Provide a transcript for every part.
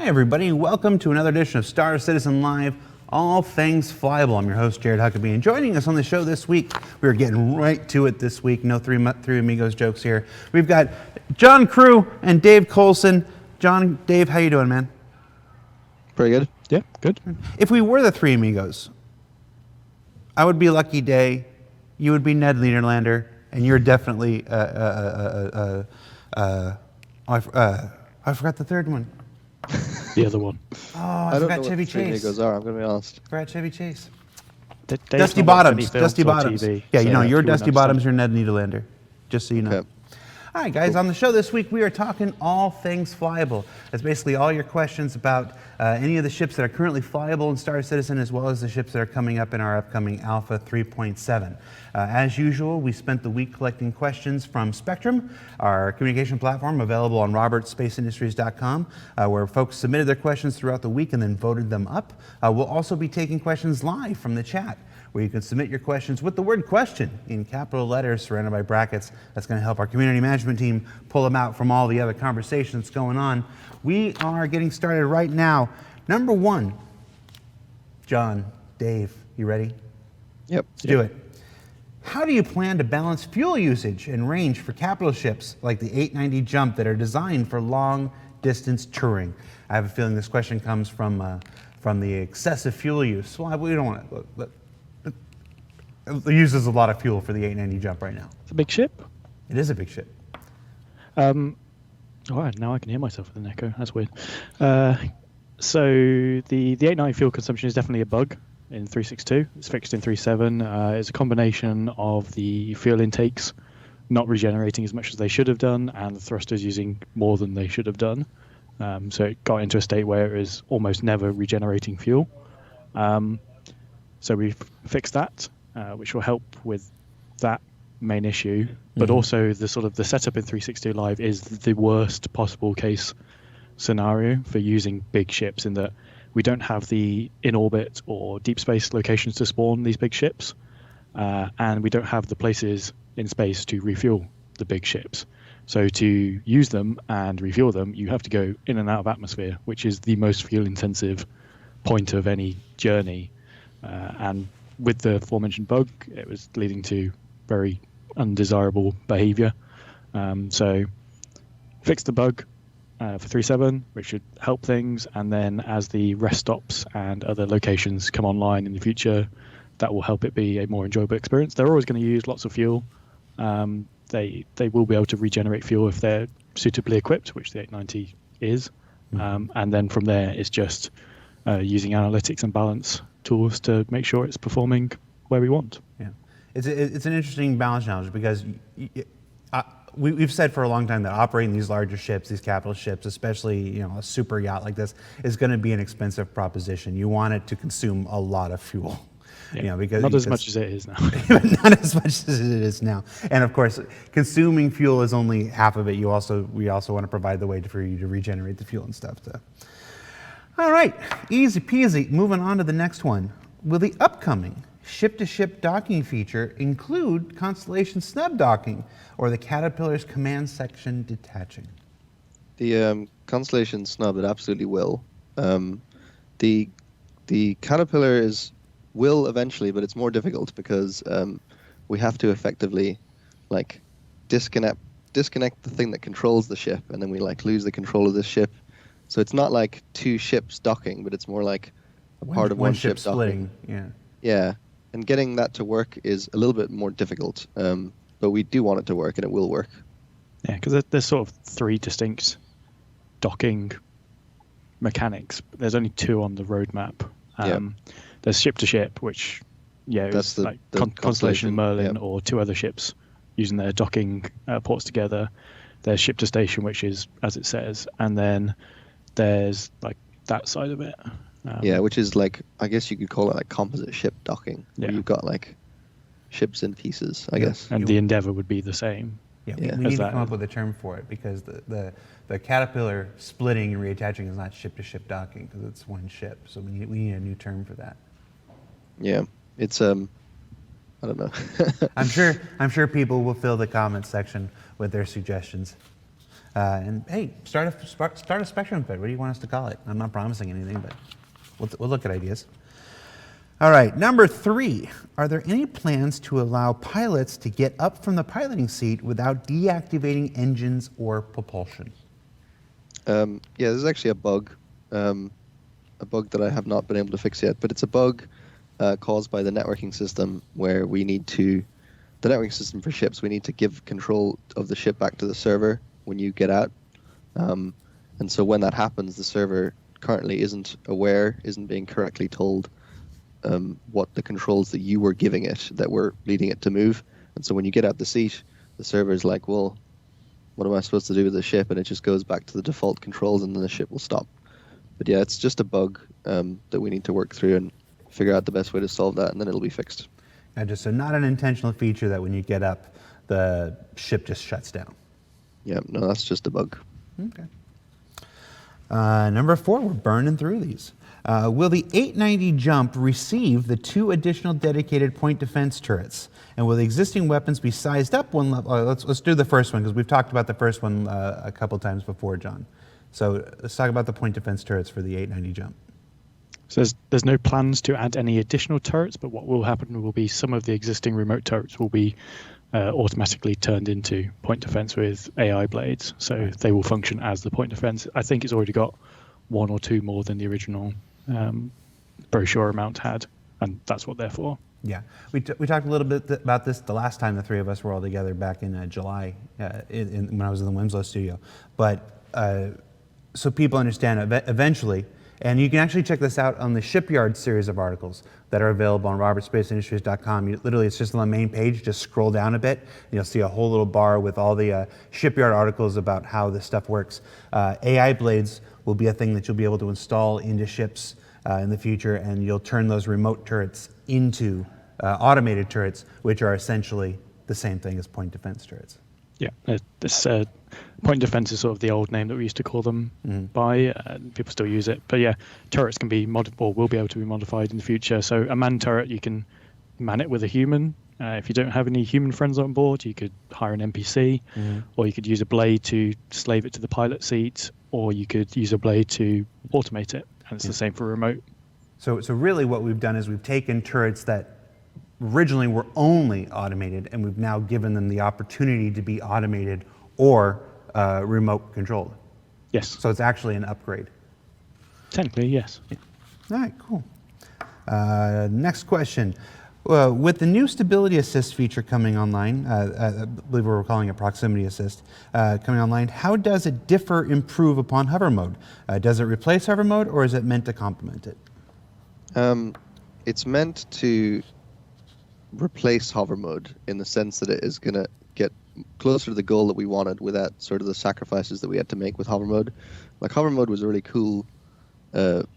Hi everybody, welcome to another edition of Star Citizen Live, all things flyable. I'm your host, Jared Huckabee, and joining us on the show this week, we're getting right to it this week. No three amigos jokes here. We've got John Crewe and Dave Colson. John, Dave, how you doing, man? Pretty good. Yeah, good. If we were the three amigos, I would be Lucky Day, you would be Ned Niederlander, and you're definitely, I forgot the third one. The other one. Oh, I forgot Chevy Chase. Amigos are, I'm going to be honest. Forgot Chevy Chase. Dave's Dusty not watched any Bottoms. films Dusty or Bottoms. TV, Yeah, so you know, you're you wouldn't Dusty Bottoms, understand. you're Ned Niederlander. Just so you know. Okay. All right, guys, on the show this week, we are talking all things flyable. That's basically all your questions about any of the ships that are currently flyable in Star Citizen, as well as the ships that are coming up in our upcoming Alpha 3.7. As usual, we spent the week collecting questions from Spectrum, our communication platform available on robertsspaceindustries.com, where folks submitted their questions throughout the week and then voted them up. We'll also be taking questions live from the chat, where you can submit your questions with the word question in capital letters surrounded by brackets. That's going to help our community management team pull them out from all the other conversations going on. We are getting started right now. Number one, John, Dave, you ready? Yep. Let's do it. How do you plan to balance fuel usage and range for capital ships like the 890 Jump that are designed for long distance touring? I have a feeling this question comes from the excessive fuel use. Well, we don't want to. It uses a lot of fuel for the 890 Jump right now. It's a big ship. It is a big ship. Oh, now I can hear myself with an echo. That's weird. So the 890 fuel consumption is definitely a bug in 3.6.2. It's fixed in 3.7. It's a combination of the fuel intakes not regenerating as much as they should have done, and the thrusters using more than they should have done. So it got into a state where it was almost never regenerating fuel. So we've fixed that. Which will help with that main issue, but also the sort of the setup in 3.6.2 Live is the worst possible case scenario for using big ships, in that we don't have the in-orbit or deep space locations to spawn these big ships, and we don't have the places in space to refuel the big ships. So to use them and refuel them, you have to go in and out of atmosphere, which is the most fuel-intensive point of any journey, and with the aforementioned bug, it was leading to very undesirable behavior. So fixed the bug for 3.7, which should help things. And then as the rest stops and other locations come online in the future, that will help it be a more enjoyable experience. They're always going to use lots of fuel. They will be able to regenerate fuel if they're suitably equipped, which the 890 is. And then from there, it's just using analytics and balance tools to make sure it's performing where we want. Yeah, it's an interesting balance challenge, because we've said for a long time that operating these larger ships, these capital ships, especially a super yacht like this, is going to be an expensive proposition. You want it to consume a lot of fuel. Yeah. Because not as much as it is now. Not as much as it is now. And of course, consuming fuel is only half of it. We also want to provide the way for you to regenerate the fuel and stuff. All right, easy peasy. Moving on to the next one. Will the upcoming ship-to-ship docking feature include Constellation snub docking, or the Caterpillar's command section detaching? The Constellation snub, it absolutely will. The Caterpillar will eventually, but it's more difficult because we have to effectively disconnect the thing that controls the ship, and then we lose the control of this ship. So it's not like two ships docking, but it's more like a part of one ship splitting. Docking. Yeah. And getting that to work is a little bit more difficult, but we do want it to work, and it will work. Yeah, because there's sort of three distinct docking mechanics. There's only two on the roadmap. There's ship to ship, which that's is Constellation Merlin or two other ships using their docking ports together. There's ship to station, which is as it says, and then there's that side of it. Which is I guess you could call it composite ship docking. Where you've got ships in pieces, I guess. And the Endeavour would be the same. Yeah, we need to come up with a term for it, because the Caterpillar splitting and reattaching is not ship to ship docking, because it's one ship. So we need a new term for that. Yeah, it's I don't know. I'm sure people will fill the comments section with their suggestions. And hey, start a spectrum fit. What do you want us to call it? I'm not promising anything, but we'll look at ideas. All right, number 3. Are there any plans to allow pilots to get up from the piloting seat without deactivating engines or propulsion? Yeah, there's actually a bug that I have not been able to fix yet, but it's a bug caused by the networking system where the networking system for ships, we need to give control of the ship back to the server when you get out. And so when that happens, the server currently isn't being correctly told what the controls that you were giving it that were leading it to move. And so when you get out the seat, the server is like, well, what am I supposed to do with the ship? And it just goes back to the default controls and then the ship will stop. But yeah, it's just a bug that we need to work through and figure out the best way to solve that, and then it'll be fixed. So not an intentional feature that when you get up, the ship just shuts down. Yeah, no, that's just a bug. Okay. Number 4, we're burning through these. Will the 890 jump receive the 2 additional dedicated point defense turrets? And will the existing weapons be sized up one level? Let's do the first one, because we've talked about the first one a couple times before, John. So let's talk about the point defense turrets for the 890 jump. So there's no plans to add any additional turrets, but what will happen will be some of the existing remote turrets will be automatically turned into point defense with AI blades. So they will function as the point defense. I think it's already got 1 or 2 more than the original brochure amount had, and that's what they're for. Yeah, we talked a little bit about this the last time the 3 of us were all together back in July when I was in the Winslow studio. But so people understand eventually, and you can actually check this out on the Shipyard series of articles that are available on robertspaceindustries.com. Literally, it's just on the main page. Just scroll down a bit, and you'll see a whole little bar with all the Shipyard articles about how this stuff works. AI blades will be a thing that you'll be able to install into ships in the future, and you'll turn those remote turrets into automated turrets, which are essentially the same thing as point defense turrets. Yeah, this point defense is sort of the old name that we used to call them by. People still use it, but yeah, turrets can be will be able to be modified in the future. So a manned turret, you can man it with a human. If you don't have any human friends on board, you could hire an NPC, or you could use a blade to slave it to the pilot seat, or you could use a blade to automate it, and it's the same for remote. So really what we've done is we've taken turrets that originally were only automated, and we've now given them the opportunity to be automated or remote controlled. Yes. So it's actually an upgrade. Technically, yes. Yeah. All right, cool. Next question. With the new stability assist feature coming online, I believe we're calling it proximity assist, coming online, how does it improve upon hover mode? Does it replace hover mode, or is it meant to complement it? It's meant to replace hover mode in the sense that it is going to get closer to the goal that we wanted without sort of the sacrifices that we had to make with hover mode. Like, hover mode was a really cool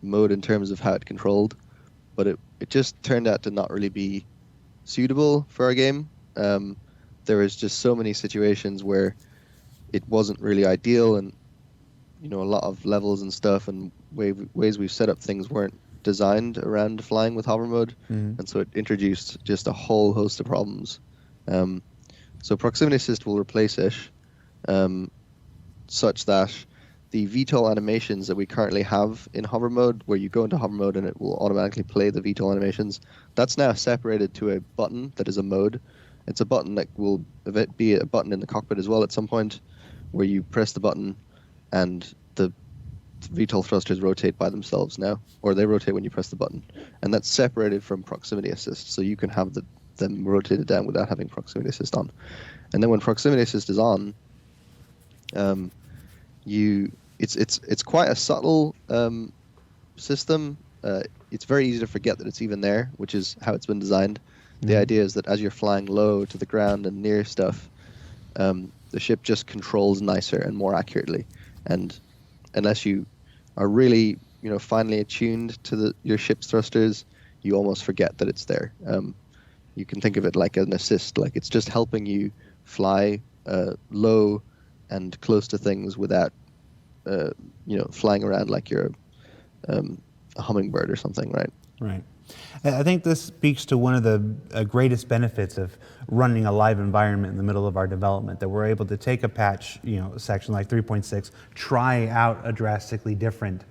mode in terms of how it controlled, but it just turned out to not really be suitable for our game. There was just so many situations where it wasn't really ideal, and a lot of levels and stuff and ways we've set up things weren't designed around flying with hover mode, and so it introduced just a whole host of problems. So proximity assist will replace it, such that the VTOL animations that we currently have in hover mode, where you go into hover mode and it will automatically play the VTOL animations, that's now separated to a button that is a mode. It's a button that will be a button in the cockpit as well at some point, where you press the button and the VTOL thrusters rotate by themselves now, or they rotate when you press the button, and that's separated from proximity assist, so you can have them rotated down without having proximity assist on. And then when proximity assist is on, it's quite a subtle system. It's very easy to forget that it's even there, which is how it's been designed. The idea is that as you're flying low to the ground and near stuff, the ship just controls nicer and more accurately, and unless you are really, finely attuned to your ship's thrusters, you almost forget that it's there. You can think of it like an assist, like it's just helping you fly low and close to things without, flying around like you're a hummingbird or something, right? Right. I think this speaks to one of the greatest benefits of running a live environment in the middle of our development, that we're able to take a patch, section like 3.6, try out a drastically different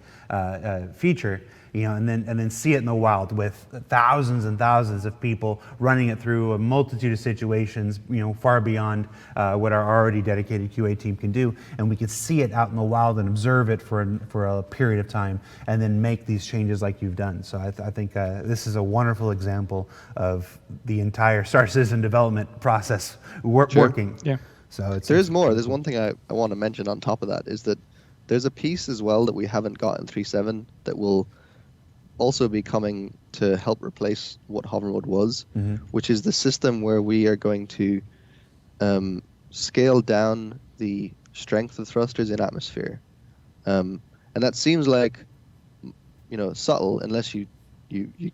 feature, and then see it in the wild with thousands and thousands of people running it through a multitude of situations, far beyond what our already dedicated QA team can do. And we can see it out in the wild and observe it for a period of time, and then make these changes like you've done. So I think this is a wonderful example of the entire Star Citizen development process working. Yeah. So there's more. There's one thing I want to mention on top of that, is that there's a piece as well that we haven't got in 3.7 that will also be coming to help replace what hover mode was, which is the system where we are going to scale down the strength of thrusters in atmosphere. And that seems like, subtle, unless you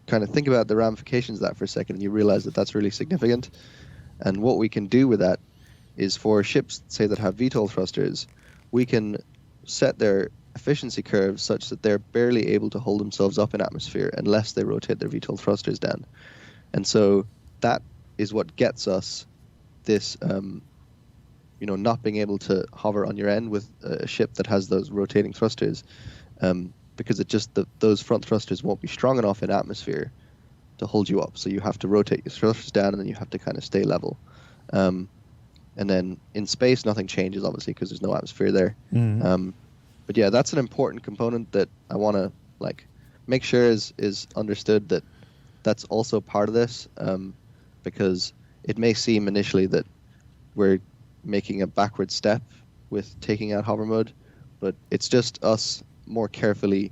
kind of think about the ramifications of that for a second, and you realize that that's really significant. And what we can do with that is, for ships, say, that have VTOL thrusters, we can set their efficiency curves such that they're barely able to hold themselves up in atmosphere unless they rotate their VTOL thrusters down. And so that is what gets us this, not being able to hover on your end with a ship that has those rotating thrusters, because those front thrusters won't be strong enough in atmosphere to hold you up. So you have to rotate your thrusters down, and then you have to kind of stay level. And then in space, nothing changes, obviously, because there's no atmosphere there. But yeah, that's an important component that I want to make sure is understood, that that's also part of this, because it may seem initially that we're making a backward step with taking out hover mode, but it's just us more carefully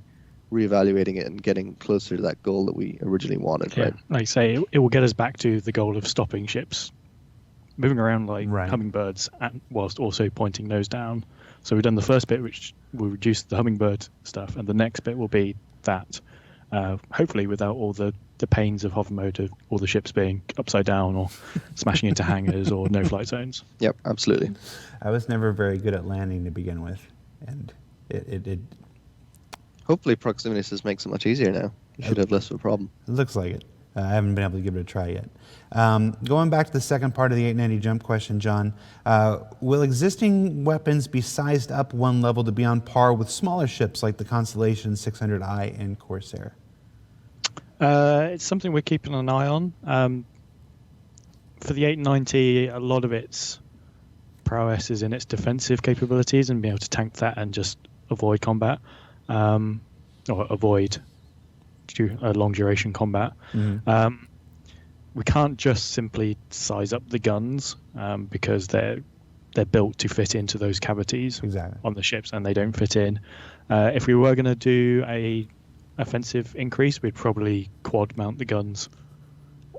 reevaluating it and getting closer to that goal that we originally wanted. Yeah, right? like I say, it will get us back to the goal of stopping ships moving around like hummingbirds, whilst also pointing nose down. So we've done the first bit, which will reduce the hummingbird stuff, and the next bit will be that, hopefully without all the pains of hover mode, of all the ships being upside down or smashing into hangars or no flight zones. Yep, absolutely. I was never very good at landing to begin with, and it hopefully proximity assist makes it much easier now. You should have less of a problem. It looks like it. I haven't been able to give it a try yet. Going back to the second part of the 890 jump question, John, will existing weapons be sized up one level to be on par with smaller ships like the Constellation 600I and Corsair? It's something we're keeping an eye on. For the 890, a lot of its prowess is in its defensive capabilities and being able to tank that and just avoid combat, or avoid a long duration combat. We can't just simply size up the guns, because they're built to fit into those cavities on the ships, and they don't fit in. If we were going to do a offensive increase, we'd probably quad mount the guns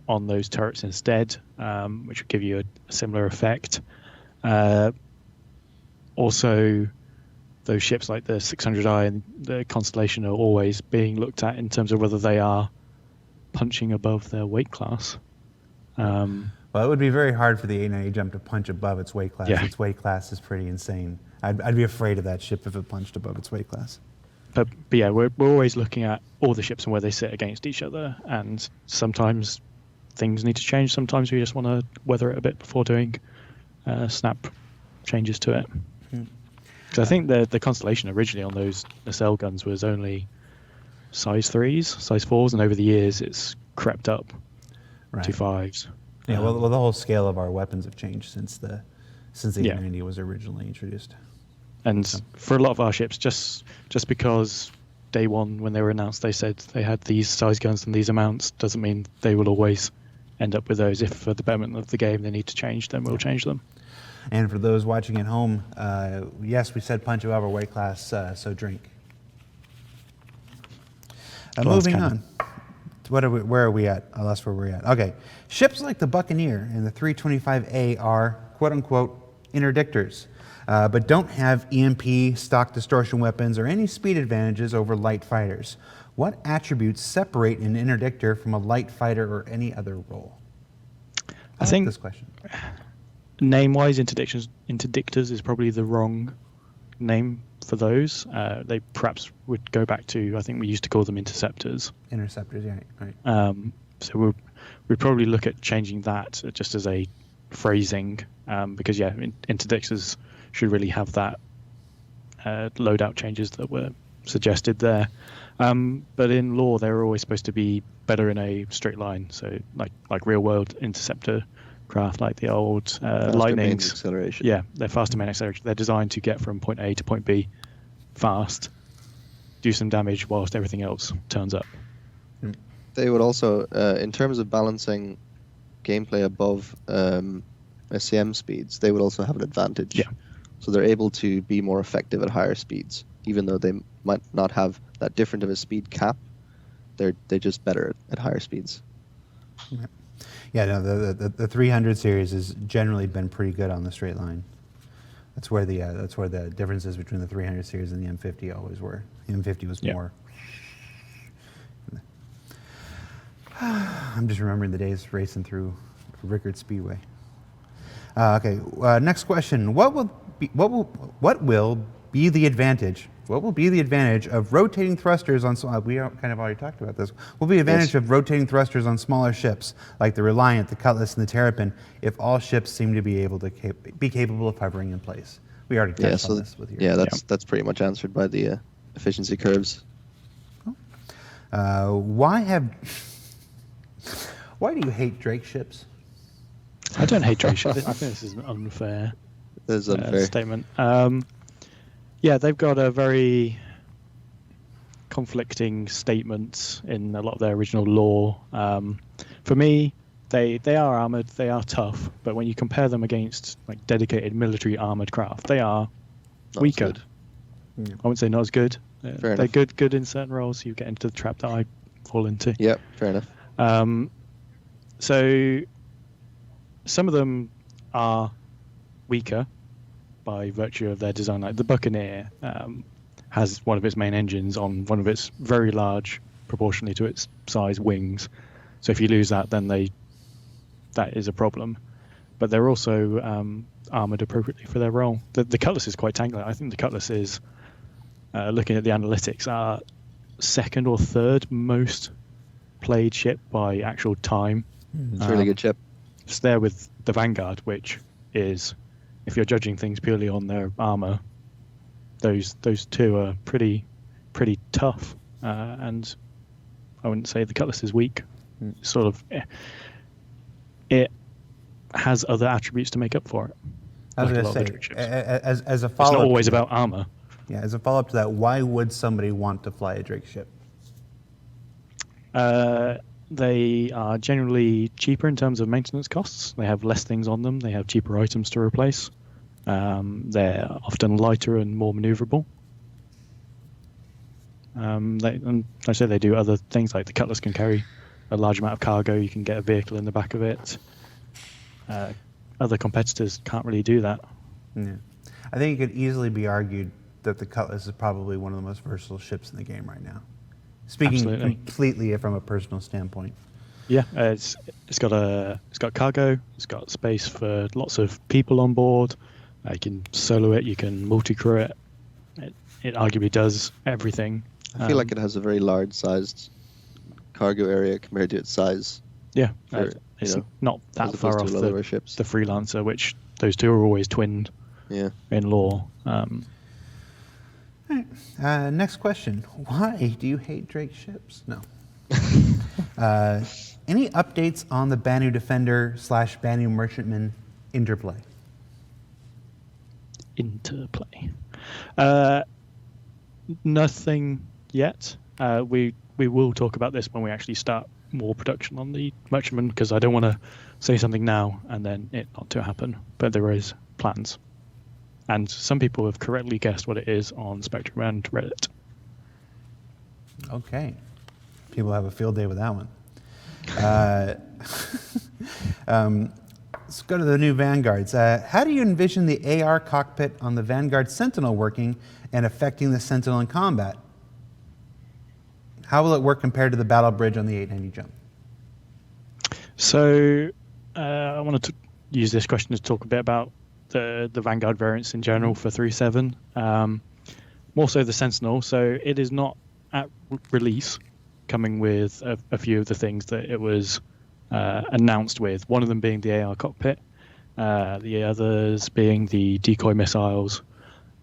on those turrets instead, which would give you a similar effect. Also, those ships like the 600i and the Constellation are always being looked at in terms of whether they are punching above their weight class. Well, it would be very hard for the 890 jump to punch above its weight class. Yeah. Its weight class is pretty insane. I'd be afraid of that ship if it punched above its weight class. But yeah, we're always looking at all the ships and where they sit against each other, and sometimes things need to change. Sometimes we just want to weather it a bit before doing snap changes to it. Because I think the Constellation originally on those nacelle guns was only size 3s, size 4s, and over the years it's crept up to 5s. Yeah, well, the whole scale of our weapons have changed since the 890 was originally introduced. And for a lot of our ships, just because day one when they were announced they said they had these size guns and these amounts, doesn't mean they will always end up with those. If for the betterment of the game they need to change them, we'll change them. And for those watching at home, yes, we said punch above our weight class, so drink. Moving on. Where are we at? I lost where we're at. Okay. Ships like the Buccaneer and the 325A are quote-unquote interdictors, but don't have EMP, stock distortion weapons, or any speed advantages over light fighters. What attributes separate an interdictor from a light fighter or any other role? I think this question. Name-wise, interdictors is probably the wrong name for those. They perhaps would go back to, I think we used to call them interceptors. Interceptors, yeah, right. So we'd probably look at changing that just as a phrasing, because interdictors should really have that loadout changes that were suggested there. But in law, they were always supposed to be better in a straight line. So like real world interceptor craft, like the old Lightnings. Acceleration. Yeah, they're faster main acceleration. They're designed to get from point A to point B fast, do some damage whilst everything else turns up. They would also, in terms of balancing gameplay above SCM speeds, they would also have an advantage. Yeah. So they're able to be more effective at higher speeds, even though they might not have that different of a speed cap. They're just better at higher speeds. Yeah, no, the 300 series has generally been pretty good on the straight line. That's where the differences between the 300 series and the M50 always were. The M50 was more. I'm just remembering the days racing through Rickard Speedway. Okay, next question. What will be the advantage? What will be the advantage of rotating thrusters on? We kind of already talked about this. What will be the advantage of rotating thrusters on smaller ships like the Reliant, the Cutlass, and the Terrapin if all ships seem to be able to be capable of hovering in place? We already touched on this with you. Yeah, that's pretty much answered by the efficiency curves. Why do you hate Drake ships? I don't hate Drake ships. I think this is an unfair, statement. Yeah, they've got a very conflicting statements in a lot of their original lore. For me, they are armored, they are tough, but when you compare them against like dedicated military armored craft, they are weaker. I wouldn't say not as good. They're good in certain roles. You get into the trap that I fall into. Yeah, fair enough. So some of them are weaker by virtue of their design. Like the Buccaneer has one of its main engines on one of its very large, proportionally to its size, wings. So if you lose that, then that is a problem. But they're also armored appropriately for their role. The Cutlass is quite tanky. I think the Cutlass is, looking at the analytics, our second or third most played ship by actual time. It's a really good ship. It's there with the Vanguard, which is, if you're judging things purely on their armor, those two are pretty tough. And I wouldn't say the Cutlass is weak. Sort of, it has other attributes to make up for it. I was going to say, as a follow-up, it's not always about armor. Yeah, as a follow-up to that, why would somebody want to fly a Drake ship? They are generally cheaper in terms of maintenance costs. They have less things on them. They have cheaper items to replace. They're often lighter and more maneuverable. And like I say, they do other things, like the Cutlass can carry a large amount of cargo. You can get a vehicle in the back of it. Other competitors can't really do that. Yeah. I think it could easily be argued that the Cutlass is probably one of the most versatile ships in the game right now. Speaking completely from a personal standpoint. Yeah, it's got cargo, it's got space for lots of people on board. You can solo it, you can multi-crew it. It arguably does everything. I feel like it has a very large-sized cargo area compared to its size. Yeah, it's not that far off the Freelancer, which those two are always twinned. Yeah. In lore. Next question. Why do you hate Drake ships? No. Any updates on the Banu Defender / Banu Merchantman interplay? Nothing yet. We will talk about this when we actually start more production on the Merchantman, because I don't want to say something now and then it not to happen. But there is plans. And some people have correctly guessed what it is on Spectrum and Reddit. Okay. People have a field day with that one. Let's go to the new Vanguards. How do you envision the AR cockpit on the Vanguard Sentinel working and affecting the Sentinel in combat? How will it work compared to the battle bridge on the 890 jump? So I wanted to use this question to talk a bit about the Vanguard variants in general for 3.7. more so the Sentinel. So it is not at release coming with a few of the things that it was announced with. One of them being the AR cockpit, the others being the decoy missiles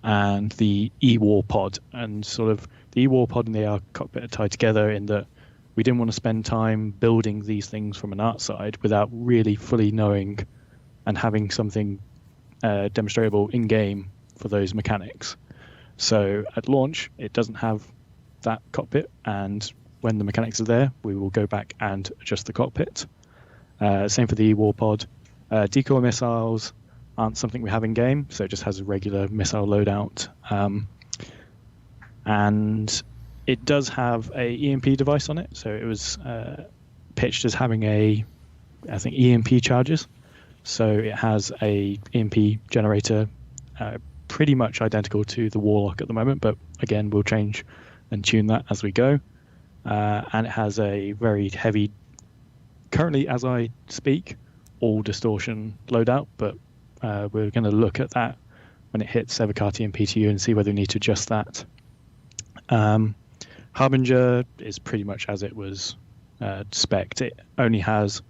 and the E-War pod. And sort of the E-War pod and the AR cockpit are tied together in that we didn't want to spend time building these things from an art side without really fully knowing and having something demonstrable in game for those mechanics. So at launch, it doesn't have that cockpit, and when the mechanics are there, we will go back and adjust the cockpit. Same for the E-War pod. Decoy missiles aren't something we have in game, so it just has a regular missile loadout. And it does have a EMP device on it, so it was pitched as having I think EMP charges. So it has a EMP generator, pretty much identical to the Warlock at the moment, but again, we'll change and tune that as we go. And it has a very heavy, currently as I speak, all distortion loadout, but we're going to look at that when it hits Evocati and PTU and see whether we need to adjust that. Harbinger is pretty much as it was spec'd. It only has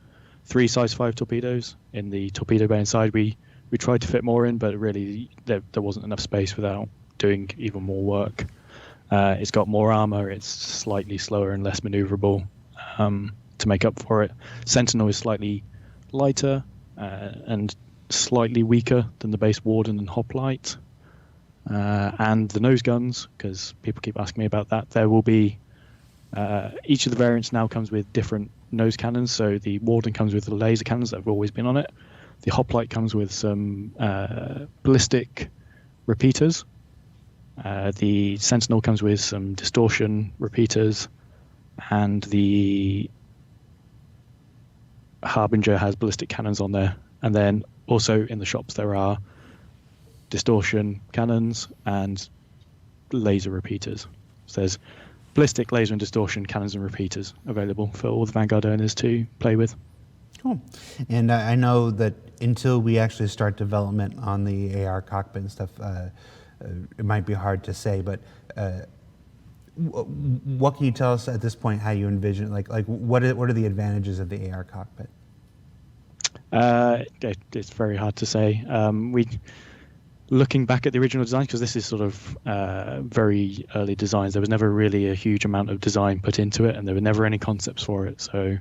3 size 5 torpedoes in the torpedo bay inside. We tried to fit more in, but really there wasn't enough space without doing even more work. It's got more armor. It's slightly slower and less maneuverable to make up for it. Sentinel is slightly lighter and slightly weaker than the base Warden and Hoplite. And the nose guns, because people keep asking me about that, there will be each of the variants now comes with different nose cannons. So the Warden comes with the laser cannons that have always been on it. The Hoplite comes with some ballistic repeaters. The Sentinel comes with some distortion repeaters, and the Harbinger has ballistic cannons on there. And then also in the shops there are distortion cannons and laser repeaters. So there's ballistic, laser and distortion cannons and repeaters available for all the Vanguard owners to play with. Cool. And I know that until we actually start development on the AR cockpit and stuff, it might be hard to say, but what can you tell us at this point how you envision, like what are the advantages of the AR cockpit? It's very hard to say. Looking back at the original design, because this is sort of very early designs, there was never really a huge amount of design put into it, and there were never any concepts for it. So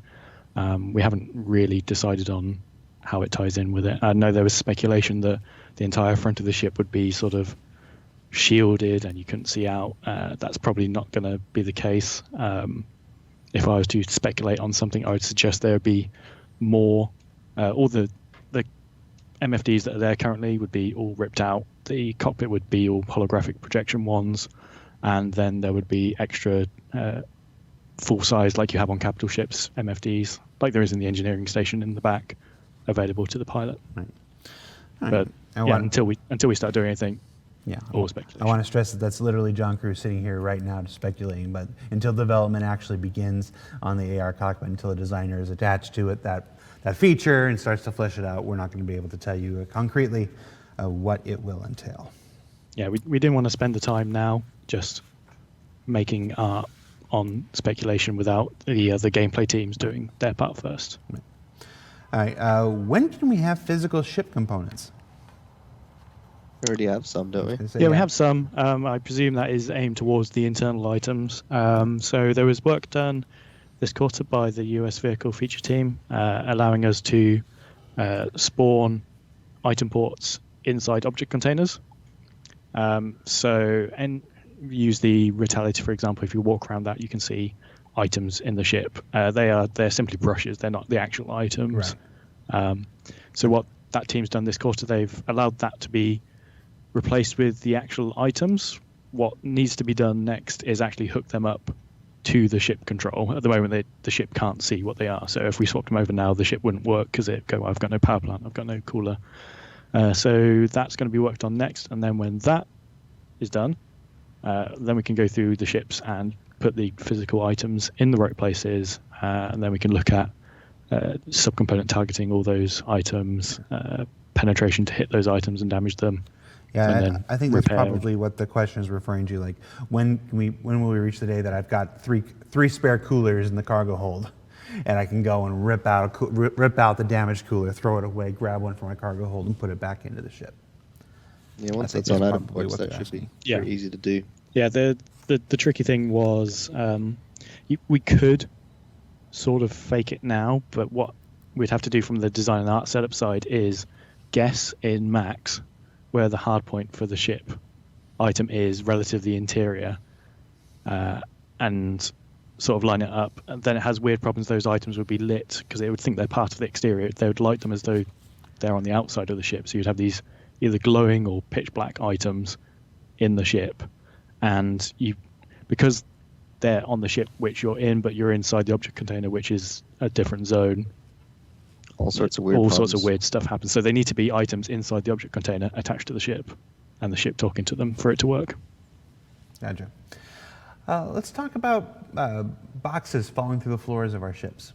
we haven't really decided on how it ties in with it. I know there was speculation that the entire front of the ship would be sort of shielded and you couldn't see out. That's probably not going to be the case. If I was to speculate on something, I would suggest there would be more. All the MFDs that are there currently would be all ripped out. The cockpit would be all holographic projection ones, and then there would be extra full size, like you have on capital ships, MFDs, like there is in the engineering station in the back, available to the pilot. Right. But until we start doing anything, all speculation. I want to stress that that's literally John Crewe sitting here right now just speculating, but until development actually begins on the AR cockpit, until a designer is attached to it, that feature and starts to flesh it out, we're not going to be able to tell you concretely what it will entail. Yeah, we didn't want to spend the time now just making art on speculation without the other gameplay teams doing their part first. Right. All right, when can we have physical ship components? We already have some, don't we? Yeah, we have some. I presume that is aimed towards the internal items. So there was work done this quarter by the US vehicle feature team, allowing us to spawn item ports inside object containers. And use the Retaliator, for example. If you walk around that, you can see items in the ship. They're simply brushes. They're not the actual items. Right. So what that team's done this quarter, they've allowed that to be replaced with the actual items. What needs to be done next is actually hook them up to the ship control. At the moment, the ship can't see what they are. So if we swapped them over now, the ship wouldn't work because it'd go, I've got no power plant, I've got no cooler. So that's going to be worked on next. And then when that is done, then we can go through the ships and put the physical items in the right places. And then we can look at subcomponent targeting all those items, penetration to hit those items and damage them. Yeah, and then I think that's repaired. probably what the question is referring to. Like, when will we reach the day that I've got three spare coolers in the cargo hold, and I can go and rip out the damaged cooler, throw it away, grab one from my cargo hold, and put it back into the ship. Yeah, once think that's on that's item probably ports, what that they're should be asking. very easy to do. Yeah, the tricky thing was we could sort of fake it now, but what we'd have to do from the design and art setup side is guess in max where the hard point for the ship item is relative to the interior, and sort of line it up. And then it has weird problems. Those items would be lit because they would think they're part of the exterior. They would light them as though they're on the outside of the ship. So you'd have these either glowing or pitch black items in the ship, and because they're on the ship which you're in, but you're inside the object container, which is a different zone. All sorts of weird stuff happens. So they need to be items inside the object container attached to the ship, and the ship talking to them for it to work. Gotcha. Let's talk about boxes falling through the floors of our ships.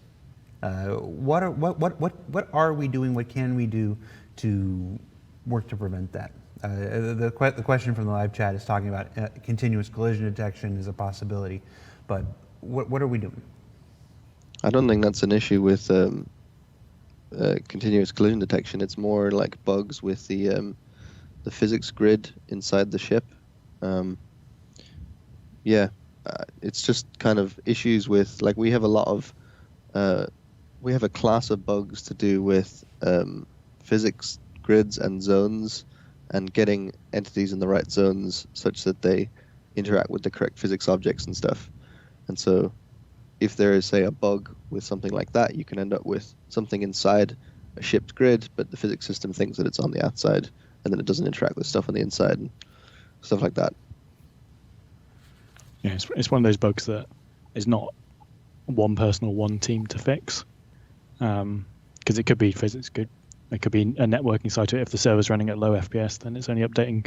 What are we doing? What can we do to work to prevent that? The question from the live chat is talking about continuous collision detection is a possibility, but what are we doing? I don't think that's an issue with continuous collision detection. It's more like bugs with the physics grid inside the ship. It's just kind of issues with, like, we have a class of bugs to do with physics grids and zones, and getting entities in the right zones such that they interact with the correct physics objects and stuff. And so if there is, say, a bug with something like that, you can end up with something inside a ship's grid, but the physics system thinks that it's on the outside, and then it doesn't interact with stuff on the inside and stuff like that. Yeah, it's one of those bugs that is not one person or one team to fix, because it could be physics good. It could be a networking side to it. If the server's running at low FPS, then it's only updating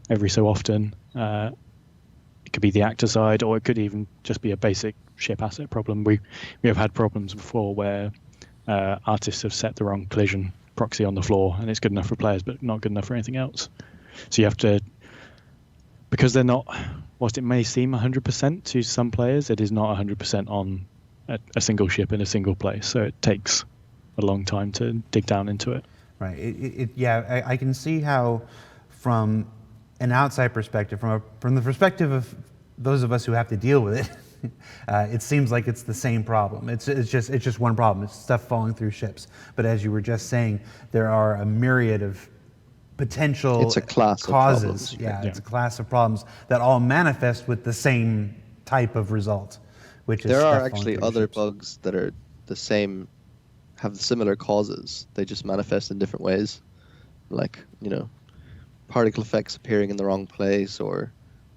every so often. It could be the actor side, or it could even just be a basic ship asset problem. We have had problems before where artists have set the wrong collision proxy on the floor, and it's good enough for players, but not good enough for anything else. So you have to, because they're not, whilst it may seem 100% to some players, it is not 100% on a single ship in a single place. So it takes a long time to dig down into it. Right. I can see how, from an outside perspective, from the perspective of those of us who have to deal with it, it seems like it's the same problem. It's just one problem. It's stuff falling through ships. But as you were just saying, there are a myriad of potential It's a class causes. of problems. Yeah, it's a class of problems that all manifest with the same type of result, which is there stuff are falling actually through other ships. bugs that are the same, have similar causes. They just manifest in different ways, like, particle effects appearing in the wrong place, or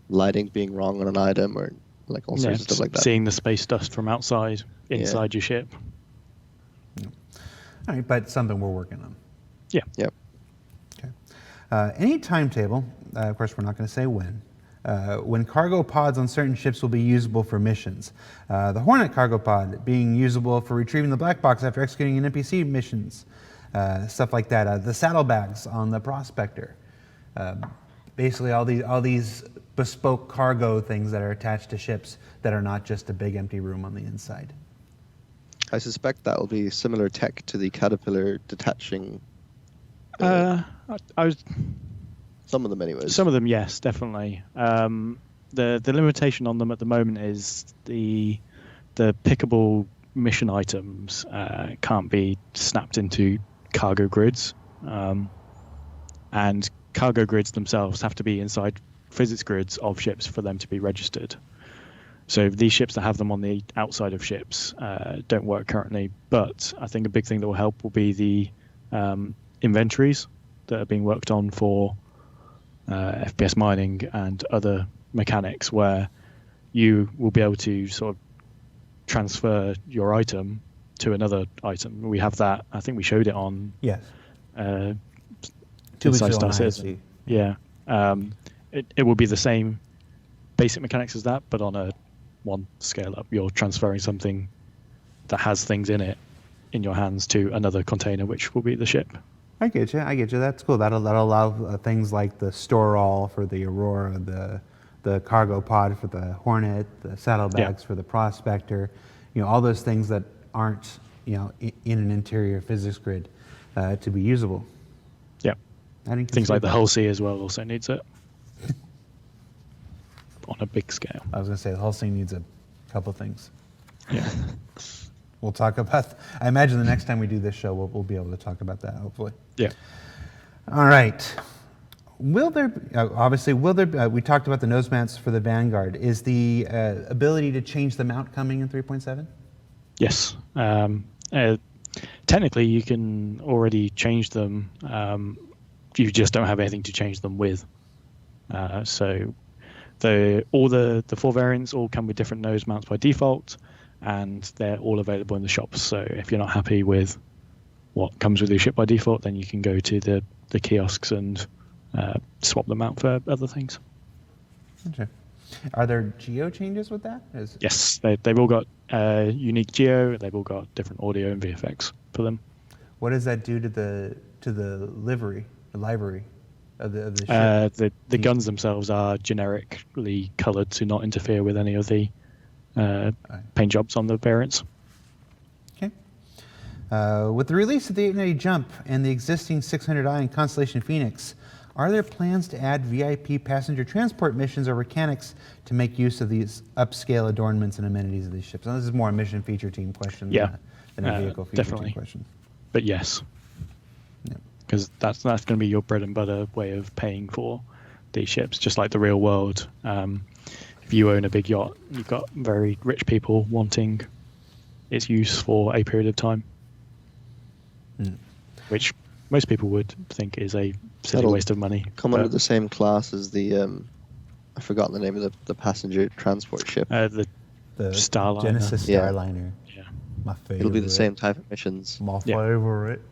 lighting being wrong on an item, or like all sorts of stuff like that. Seeing the space dust from outside inside your ship. All right, but something we're working on. Yeah. Yep. Okay. Any timetable, of course we're not going to say when cargo pods on certain ships will be usable for missions. The Hornet cargo pod being usable for retrieving the black box after executing an NPC missions, stuff like that. The saddlebags on the Prospector. Basically all these bespoke cargo things that are attached to ships that are not just a big empty room on the inside. I suspect that will be similar tech to the Caterpillar detaching. I was Some of them, anyways. Some of them, yes, definitely. The limitation on them at the moment is the pickable mission items can't be snapped into cargo grids, and cargo grids themselves have to be inside physics grids of ships for them to be registered. So these ships that have them on the outside of ships don't work currently, but I think a big thing that will help will be the inventories that are being worked on for FPS mining and other mechanics, where you will be able to sort of transfer your item to another item. We have that. I think we showed it on Yes. 2 weeks ago Star on Citizen. ISC. Yeah. It will be the same basic mechanics as that, but on a one scale up. You're transferring something that has things in it in your hands to another container, which will be the ship. I get you. That's cool. That'll allow things like the store all for the Aurora, the cargo pod for the Hornet, the saddlebags for the Prospector. All those things that aren't in an interior physics grid to be usable. Yeah. Things like the Hull C as well also needs it on a big scale. I was going to say the Hull C needs a couple things. Yeah. We'll talk about. I imagine the next time we do this show, we'll be able to talk about that. Hopefully. Yeah. All right. Will there? We talked about the nose mounts for the Vanguard. Is the ability to change the mount coming in 3.7? Yes. Technically, you can already change them. You just don't have anything to change them with. So all the 4 variants all come with different nose mounts by default, and they're all available in the shops. So if you're not happy with what comes with your ship by default, then you can go to the kiosks and swap them out for other things. Okay. Are there geo changes with that? Yes, they've all got unique geo. They've all got different audio and VFX for them. What does that do to the livery of the ship? The guns themselves are generically coloured to not interfere with any of the paint jobs on the variants. Okay. With the release of the 890 Jump and the existing 600i and Constellation Phoenix, are there plans to add VIP passenger transport missions or mechanics to make use of these upscale adornments and amenities of these ships? Now, this is more a mission feature team question than a vehicle feature team question. But yes, because that's going to be your bread and butter way of paying for these ships, just like the real world. If you own a big yacht, you've got very rich people wanting its use for a period of time, which most people would think is a silly waste of money. Come under the same class as the I forgot the name of the passenger transport ship. The Starliner. Genesis Starliner. Yeah. My favorite. It'll be the same type of missions. My favorite.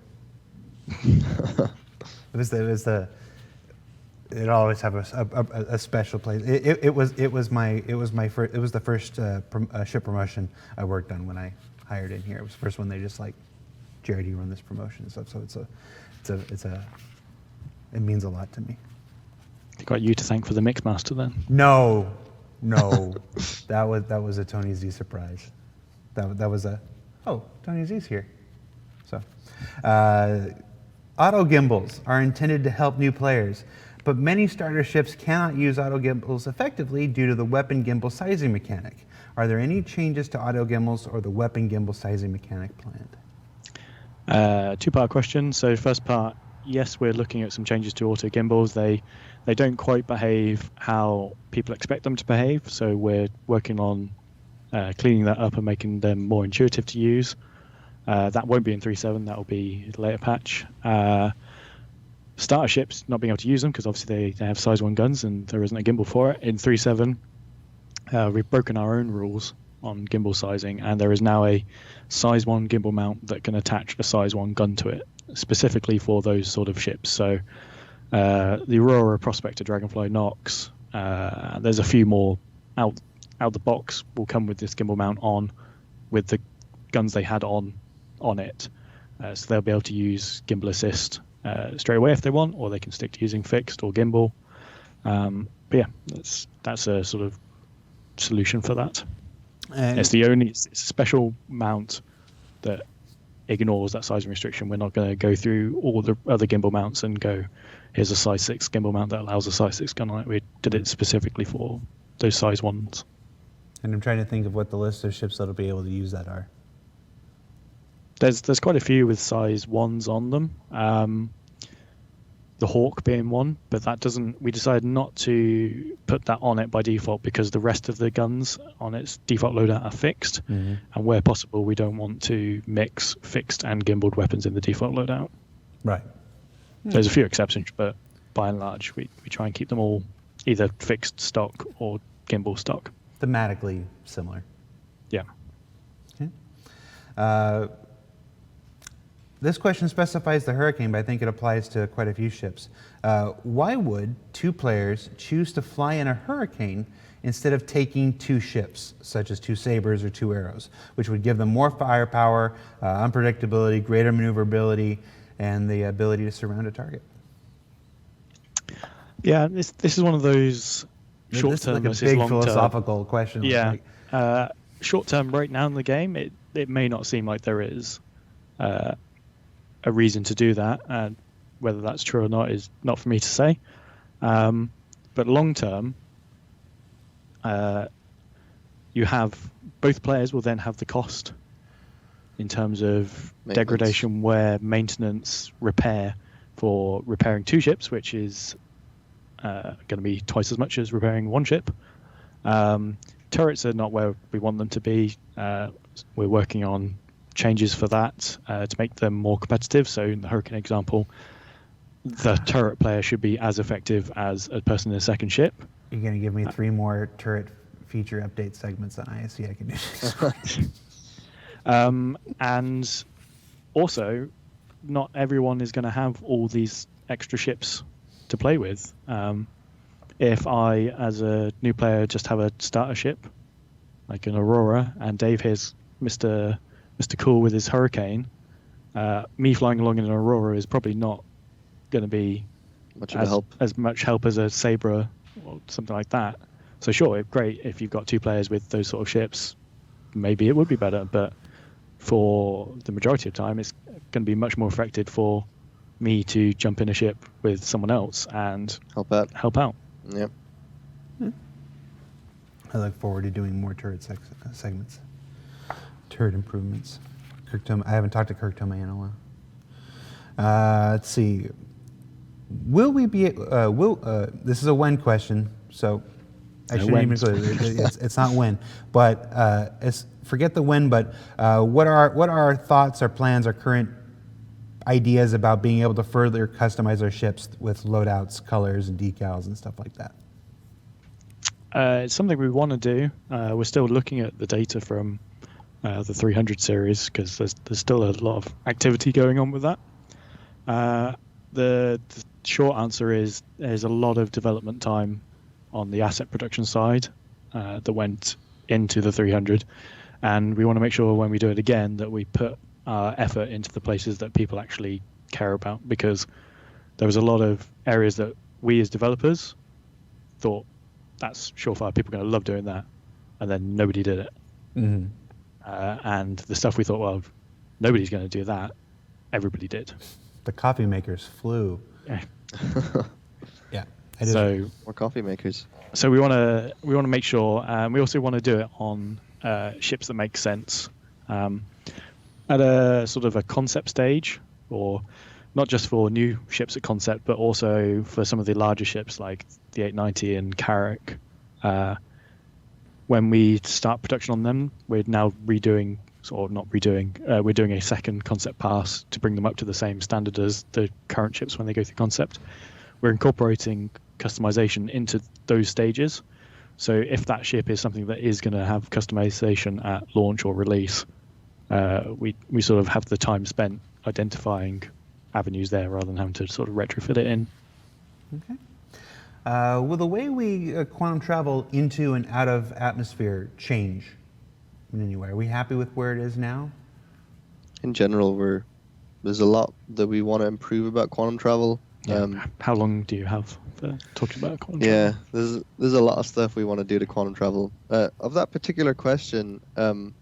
It always have a special place. It was the first ship promotion I worked on when I hired in here. It was the first one they just like, Jared, you run this promotion and stuff. So it means a lot to me. Got you to thank for the Mixmaster then. No, that was a Tony Z surprise. That was Tony Z's here. So, auto gimbals are intended to help new players, but many starter ships cannot use auto gimbals effectively due to the weapon gimbal sizing mechanic. Are there any changes to auto gimbals or the weapon gimbal sizing mechanic planned? 2-part question. So first part, yes, we're looking at some changes to auto gimbals. They don't quite behave how people expect them to behave, so we're working on cleaning that up and making them more intuitive to use. That won't be in 3.7, that will be a later patch. Starter ships, not being able to use them because obviously they have size 1 guns and there isn't a gimbal for it. In 3.7, we've broken our own rules on gimbal sizing, and there is now a size 1 gimbal mount that can attach a size 1 gun to it, specifically for those sort of ships. So the Aurora, Prospector, Dragonfly, Nox, there's a few more out the box will come with this gimbal mount on with the guns they had on it. So they'll be able to use gimbal assist straight away if they want, or they can stick to using fixed or gimbal. But yeah, that's a sort of solution for that. And it's a special mount that ignores that size restriction. We're not going to go through all the other gimbal mounts and go, here's a size 6 gimbal mount that allows a size 6 gun on it. We did it specifically for those size 1s. And I'm trying to think of what the list of ships that'll be able to use that are. There's quite a few with size 1s on them. The Hawk being one, but we decided not to put that on it by default because the rest of the guns on its default loadout are fixed, and where possible we don't want to mix fixed and gimbaled weapons in the default loadout. Right. There's a few exceptions, but by and large we try and keep them all either fixed stock or gimbal stock. Thematically similar. Yeah. Okay. This question specifies the Hurricane, but I think it applies to quite a few ships. Why would 2 players choose to fly in a Hurricane instead of taking 2 ships, such as 2 Sabres or 2 Arrows, which would give them more firepower, unpredictability, greater maneuverability? and the ability to surround a target. Yeah, this is one of those short This is term like a versus big long term. philosophical question. Yeah, Like, short term right now in the game, it may not seem like there is a reason to do that, and whether that's true or not is not for me to say. But long term, you have both players will then have the cost in terms of degradation, wear, maintenance, repair for repairing 2 ships, which is going to be twice as much as repairing 1 ship. Turrets are not where we want them to be. We're working on changes for that to make them more competitive. So in the Hurricane example, the turret player should be as effective as a person in a second ship. you're going to give me 3 more turret feature update segments on ISC. I can do. And also, not everyone is going to have all these extra ships to play with. If I, as a new player, just have a starter ship, like an Aurora, and Dave here's Mr. Cool with his Hurricane, me flying along in an Aurora is probably not going to be as much help as a Sabre or something like that. So sure, great if you've got 2 players with those sort of ships, maybe it would be better, but for the majority of time, it's going to be much more effective for me to jump in a ship with someone else and help out. Yep. I look forward to doing more turret segments, turret improvements. I haven't talked to Kirk Tomei in a while. Let's see. Will we be? This is a when question, so I shouldn't even go. It's not when, but forget the when. But what are our thoughts, our plans, our current ideas about being able to further customize our ships with loadouts, colors, and decals and stuff like that? It's something we want to do. We're still looking at the data from the 300 series because there's still a lot of activity going on with that. The short answer is there's a lot of development time on the asset production side that went into the 300, and we want to make sure when we do it again that we put our effort into the places that people actually care about, because there was a lot of areas that we as developers thought that's surefire, people are going to love doing that, and then nobody did it. Mm-hmm. And the stuff we thought, well, nobody's going to do that, everybody did. The coffee makers flew. Yeah. Yeah. So more coffee makers. So we want to make sure, and we also want to do it on ships that make sense at a sort of a concept stage, or not just for new ships at concept, but also for some of the larger ships like the 890 and Carrack. When we start production on them, we're now we're doing a second concept pass to bring them up to the same standard as the current ships when they go through concept. We're incorporating customization into those stages. So if that ship is something that is going to have customization at launch or release, we sort of have the time spent identifying avenues there rather than having to sort of retrofit it in. Okay. Will the way we quantum travel into and out of atmosphere change in any way? Are we happy with where it is now? In general, there's a lot that we want to improve about quantum travel. Yeah. How long do you have for talking about quantum travel? Yeah, there's a lot of stuff we want to do to quantum travel. Of that particular question, I'm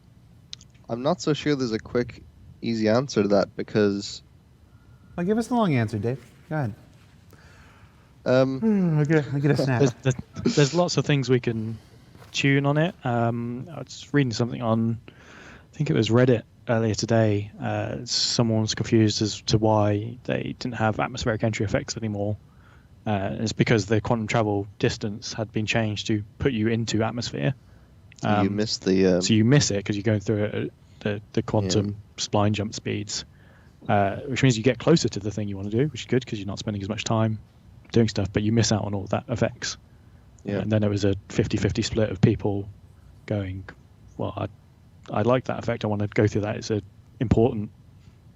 not so sure there's a quick, easy answer to that, because... Well, give us the long answer, Dave. Go ahead. I'll get a snap. There's lots of things we can tune on it. I was reading something on, I think it was Reddit earlier today. Someone was confused as to why they didn't have atmospheric entry effects anymore. It's because the quantum travel distance had been changed to put you into atmosphere. You missed the... So you miss it because you're going through it at the quantum spline jump speeds, which means you get closer to the thing you want to do, which is good because you're not spending as much time doing stuff, but you miss out on all that effects. Yeah. And then it was a 50-50 split of people going, well, I like that effect, I want to go through that. It's an important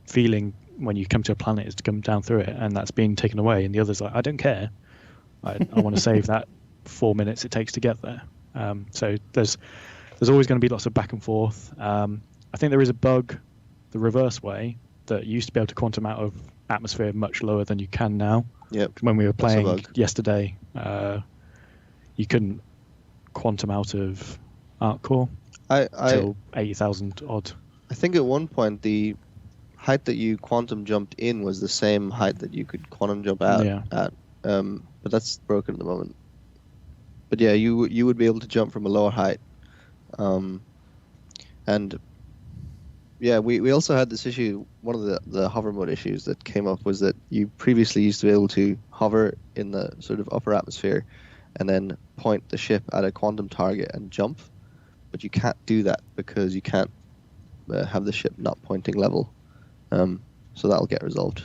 feeling when you come to a planet, is to come down through it, and that's been taken away. And the others like, I don't care. I want to save that 4 minutes it takes to get there. So there's always going to be lots of back and forth. I think there is a bug the reverse way, that you used to be able to quantum out of atmosphere much lower than you can now. Yep. When we were That's a playing bug. yesterday, you couldn't quantum out of arc core I till 80,000 odd. I think at one point the height that you quantum jumped in was the same height that you could quantum jump out Yeah. at. But that's broken at the moment. But yeah, you would be able to jump from a lower height. And yeah, we also had this issue. One of the hover mode issues that came up was that you previously used to be able to hover in the sort of upper atmosphere and then point the ship at a quantum target and jump. But you can't do that because you can't have the ship not pointing level. So that'll get resolved.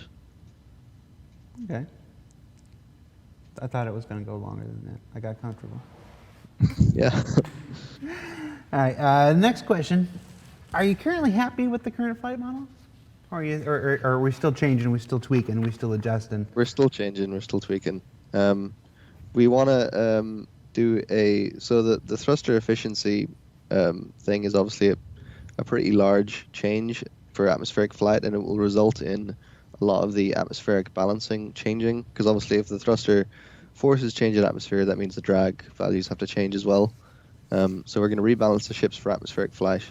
Okay. I thought it was going to go longer than that. I got comfortable. Yeah. All right. Next question: are you currently happy with the current flight model, or are we still changing? We still tweaking? We still adjusting? We're still changing. We're still tweaking. We want to do the thruster efficiency thing is obviously a pretty large change for atmospheric flight, and it will result in a lot of the atmospheric balancing changing, because obviously if the thruster forces change in atmosphere, that means the drag values have to change as well. So we're going to rebalance the ships for atmospheric flight,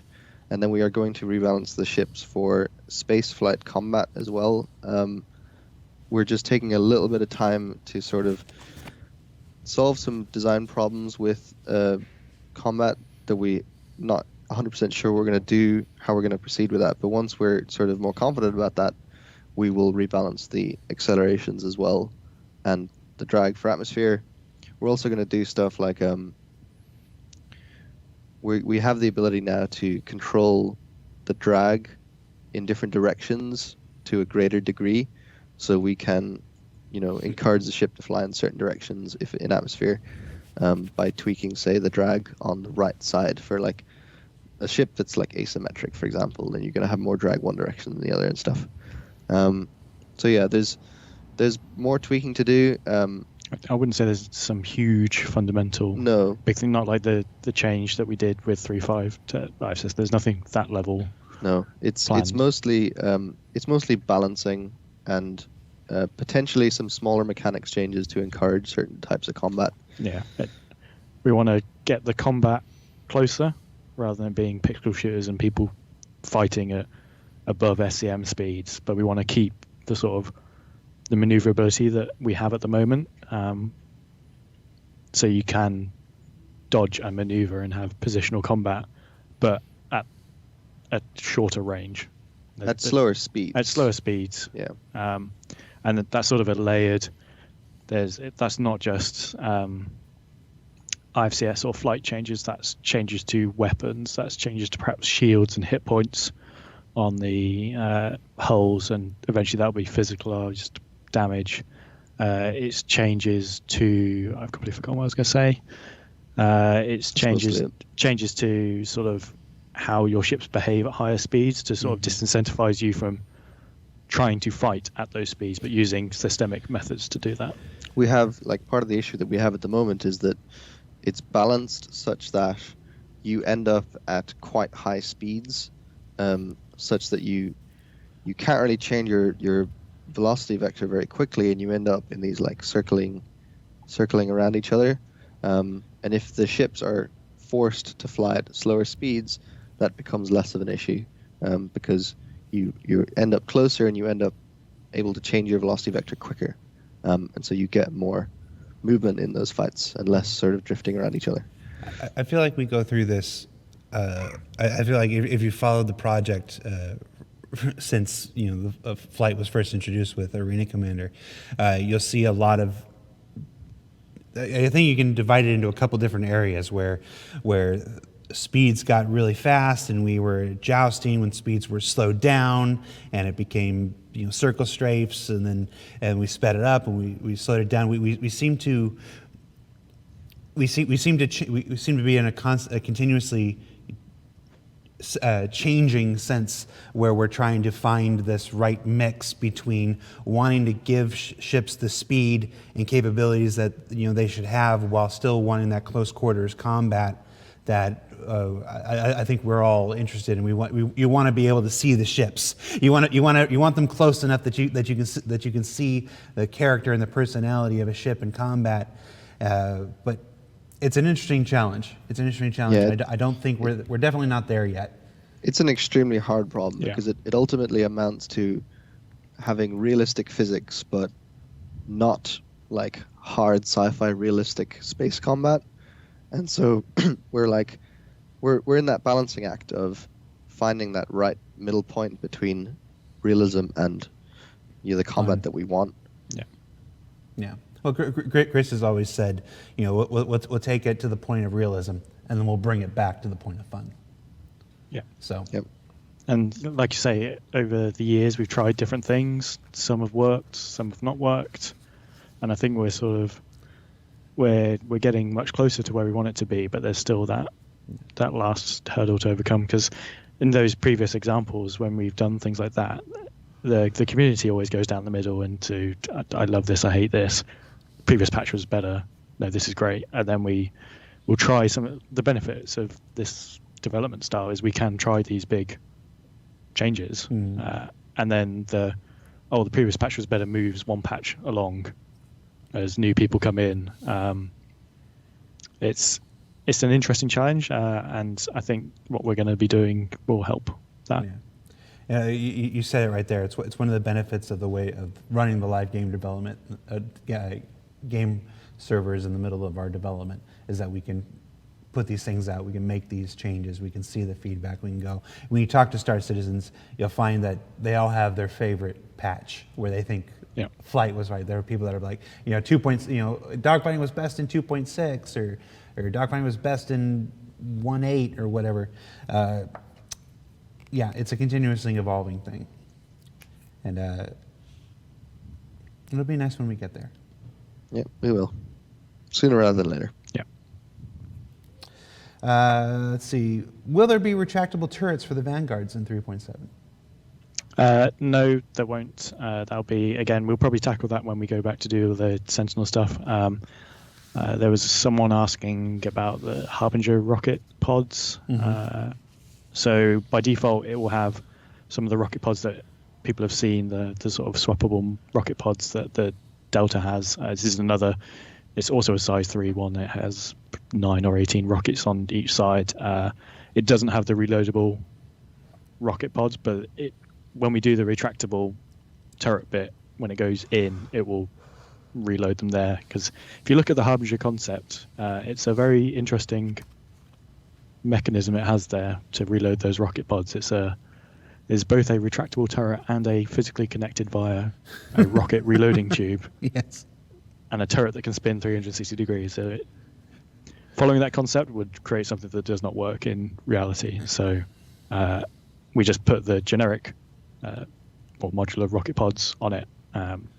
and then we are going to rebalance the ships for spaceflight combat as well. We're just taking a little bit of time to sort of solve some design problems with combat that we not 100% sure we're going to do, how we're going to proceed with that. But once we're sort of more confident about that, we will rebalance the accelerations as well and the drag for atmosphere. We're also going to do stuff like we have the ability now to control the drag in different directions to a greater degree, so we can encourage the ship to fly in certain directions if in atmosphere by tweaking, say, the drag on the right side. For like a ship that's like asymmetric, for example, then you're going to have more drag one direction than the other and stuff. So yeah, there's more tweaking to do. I wouldn't say there's some huge fundamental big thing, not like the change that we did with 3.5 to ISS. There's nothing that level. No, it's planned. mostly balancing and potentially some smaller mechanics changes to encourage certain types of combat. Yeah, we want to get the combat closer rather than being pixel shooters and people fighting at above SCM speeds, but we want to keep the sort of the maneuverability that we have at the moment, so you can dodge and maneuver and have positional combat, but at a shorter range. At slower speeds. At slower speeds. Yeah. And that's sort of a layered. That's not just IFCS or flight changes. That's changes to weapons. That's changes to perhaps shields and hit points on the hulls, and eventually that'll be physicalized damage. It's changes to, I've completely forgotten what I was going to say. It's changes to sort of how your ships behave at higher speeds to sort of disincentivize you from trying to fight at those speeds, but using systemic methods to do that. We have, like, part of the issue that we have at the moment is that it's balanced such that you end up at quite high speeds, such that you can't really change your velocity vector very quickly, and you end up in these like circling around each other. And if the ships are forced to fly at slower speeds, that becomes less of an issue, because you end up closer and you end up able to change your velocity vector quicker, and so you get more movement in those fights and less sort of drifting around each other. I feel like we go through this. I feel like if you followed the project since the flight was first introduced with Arena Commander, you'll see a lot of. I think you can divide it into a couple different areas where speeds got really fast and we were jousting when speeds were slowed down, and it became circle strafes, and we sped it up and we slowed it down. We seem to be in a continuously changing sense where we're trying to find this right mix between wanting to give ships the speed and capabilities that they should have, while still wanting that close quarters combat that I think we're all interested, and you want to be able to see the ships. You want them close enough that you can see the character and the personality of a ship in combat. But it's an interesting challenge. Yeah. I don't think we're definitely not there yet. It's an extremely hard problem because it ultimately amounts to having realistic physics, but not like hard sci-fi realistic space combat. And so we're in that balancing act of finding that right middle point between realism and the combat that we want. Yeah. Well, Chris has always said, we'll take it to the point of realism, and then we'll bring it back to the point of fun. Yeah. So. Yep. And like you say, over the years we've tried different things. Some have worked, some have not worked, and I think we're getting much closer to where we want it to be. But there's still that last hurdle to overcome, because in those previous examples, when we've done things like that, the community always goes down the middle into I love this, I hate this. Previous patch was better. No, this is great. And then we'll try the benefits of this development style is we can try these big changes, and then the previous patch was better moves one patch along as new people come in. It's an interesting challenge, and I think what we're going to be doing will help that. Yeah, you said it right there. It's one of the benefits of the way of running the live game development, game servers in the middle of our development, is that we can put these things out, we can make these changes, we can see the feedback, we can go. When you talk to Star Citizens, you'll find that they all have their favorite patch where they think flight was right. There are people that are like, 2 points, dogfighting was best in 2.6, or dogfighting was best in 1.8 or whatever. It's a continuously evolving thing. And it'll be nice when we get there. Yeah, we will. Sooner rather than later. Let's see. Will there be retractable turrets for the Vanguards in 3.7? No, there won't. That'll be, again, we'll probably tackle that when we go back to do the Sentinel stuff. There was someone asking about the Harbinger rocket pods. So by default, it will have some of the rocket pods that people have seen, the sort of swappable rocket pods that the Delta has. This is another. It's also a size 3 one. It has 9 or 18 rockets on each side. It doesn't have the reloadable rocket pods, but when we do the retractable turret bit, when it goes in, it will reload them there. Because if you look at the Harbinger concept, it's a very interesting mechanism it has there to reload those rocket pods. It's both a retractable turret and a physically connected via a rocket reloading tube. Yes. And a turret that can spin 360 degrees. So following that concept would create something that does not work in reality. So we just put the generic or modular rocket pods on it.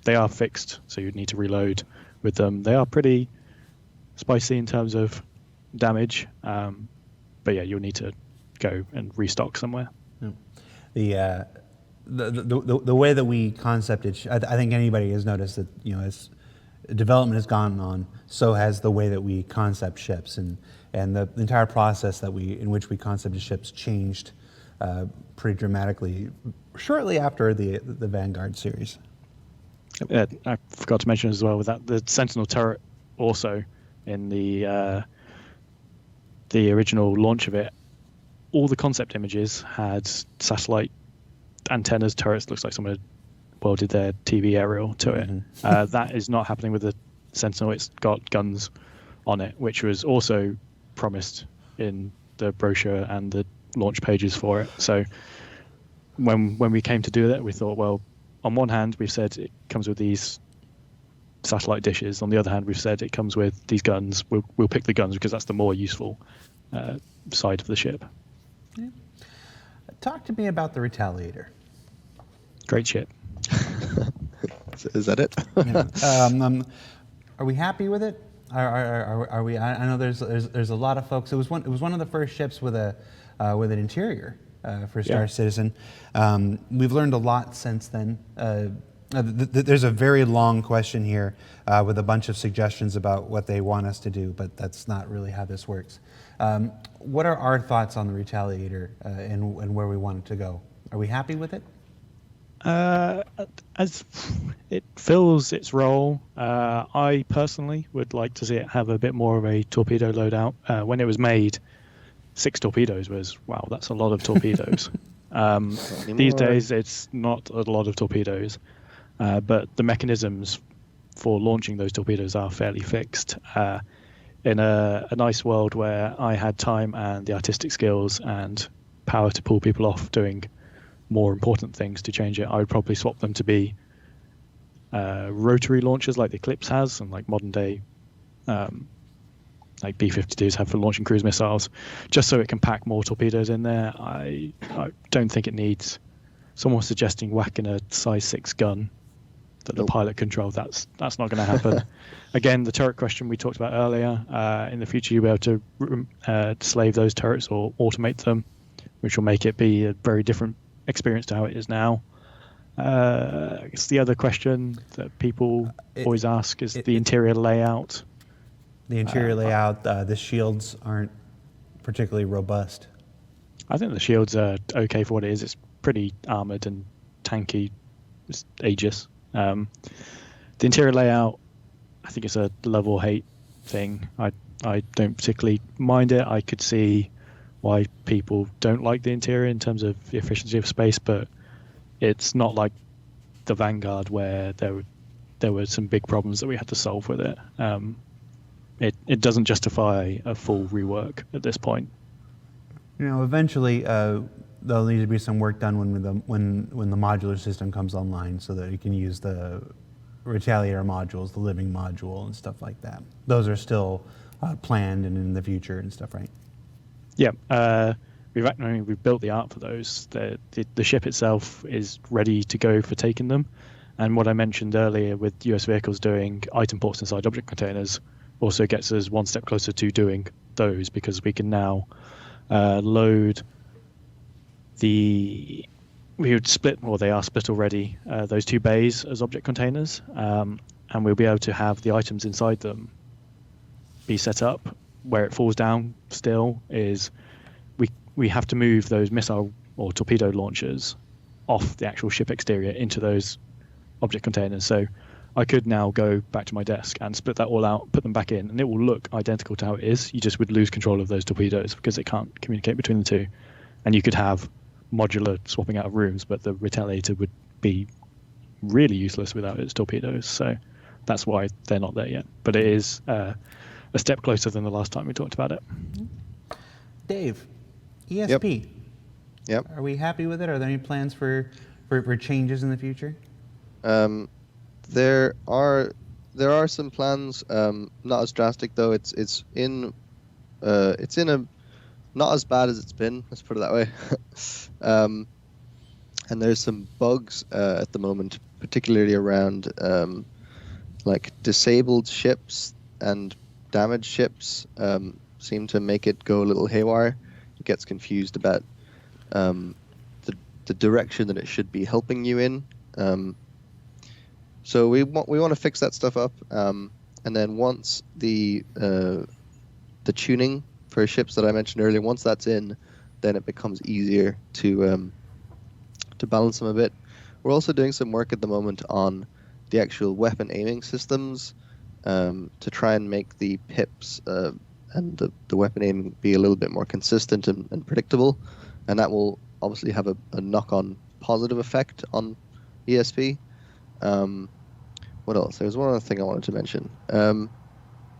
They are fixed, so you'd need to reload with them. They are pretty spicy in terms of damage, but you'll need to go and restock somewhere. The way that we concepted, I think anybody has noticed that as development has gone on, so has the way that we concept ships, and the entire process in which we concepted ships changed pretty dramatically shortly after the Vanguard series. I forgot to mention as well with that the Sentinel turret also in the original launch of it, all the concept images had satellite antennas, turrets. Looks like someone had welded their TV aerial to it. That is not happening with the Sentinel. It's got guns on it, which was also promised in the brochure and the launch pages for it. So when we came to do that, we thought, well, on one hand, we've said it comes with these satellite dishes. On the other hand, we've said it comes with these guns. We'll pick the guns because that's the more useful side of the ship. Yeah. Talk to me about the Retaliator. Great ship. Is that it? Are we happy with it? Are we? I know there's a lot of folks. It was one of the first ships with an interior for Star Citizen. We've learned a lot since then. There's a very long question here with a bunch of suggestions about what they want us to do, but that's not really how this works. What are our thoughts on the Retaliator and where we want it to go? Are we happy with it? As it fills its role, I personally would like to see it have a bit more of a torpedo loadout. When it was made, 6 torpedoes was, wow, that's a lot of torpedoes. These days, it's not a lot of torpedoes, but the mechanisms for launching those torpedoes are fairly fixed. In a nice world where I had time and the artistic skills and power to pull people off doing more important things to change it, I would probably swap them to be rotary launchers like the Eclipse has, and like modern day like B-52s have for launching cruise missiles, just so it can pack more torpedoes in there. I don't think it needs. Someone was suggesting whacking a size 6 gun that the pilot controlled. That's not going to happen. Again, the turret question we talked about earlier. In the future, you'll be able to slave those turrets or automate them, which will make it be a very different experience to how it is now. I guess the other question that people always ask is the interior layout. The interior layout, the shields aren't particularly robust. I think the shields are okay for what it is. It's pretty armored and tanky. It's Aegis. The interior layout, I think it's a love or hate thing. I don't particularly mind it. I could see why people don't like the interior in terms of the efficiency of space, but it's not like the Vanguard where there were some big problems that we had to solve with it. It doesn't justify a full rework at this point. You know, eventually there'll need to be some work done when the modular system comes online, so that you can use the Retaliator modules, the living module, and stuff like that. Those are still planned and in the future and stuff, right? Yeah, we've built the art for those. The ship itself is ready to go for taking them, and what I mentioned earlier with US vehicles doing item ports inside object containers also gets us one step closer to doing those, because we can now load we would split, or they are split already, those 2 bays as object containers, and we'll be able to have the items inside them be set up. Where it falls down still is we have to move those missile or torpedo launchers off the actual ship exterior into those object containers. So I could now go back to my desk and split that all out, put them back in, and it will look identical to how it is. You just would lose control of those torpedoes because it can't communicate between the two. And you could have modular swapping out of rooms, but the Retaliator would be really useless without its torpedoes. So that's why they're not there yet. But it is a step closer than the last time we talked about it. Dave, ESP. Yep. Are we happy with it? Are there any plans for changes in the future? There are some plans, not as drastic though. It's in a not as bad as it's been. Let's put it that way. And there's some bugs at the moment, particularly around like disabled ships and damaged ships. Seem to make it go a little haywire. It gets confused about the direction that it should be helping you in. So we want to fix that stuff up, and then once the tuning for ships that I mentioned earlier, once that's in, then it becomes easier to balance them a bit. We're also doing some work at the moment on the actual weapon aiming systems to try and make the pips and the weapon aiming be a little bit more consistent and predictable, and that will obviously have a knock-on positive effect on ESP. What else? There was one other thing I wanted to mention.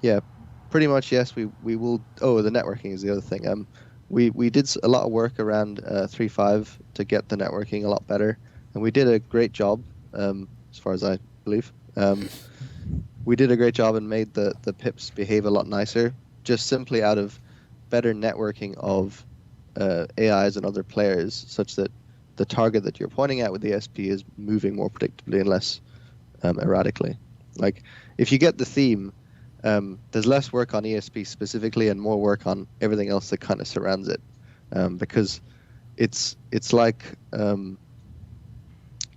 Yeah, pretty much yes. We will. Oh, the networking is the other thing. We did a lot of work around 3.5 to get the networking a lot better, and we did a great job, as far as I believe. We did a great job and made the pips behave a lot nicer, just simply out of better networking of AIs and other players, such that the target that you're pointing at with the ESP is moving more predictably and less erratically. Like, if you get the theme, there's less work on ESP specifically and more work on everything else that kind of surrounds it, because it's like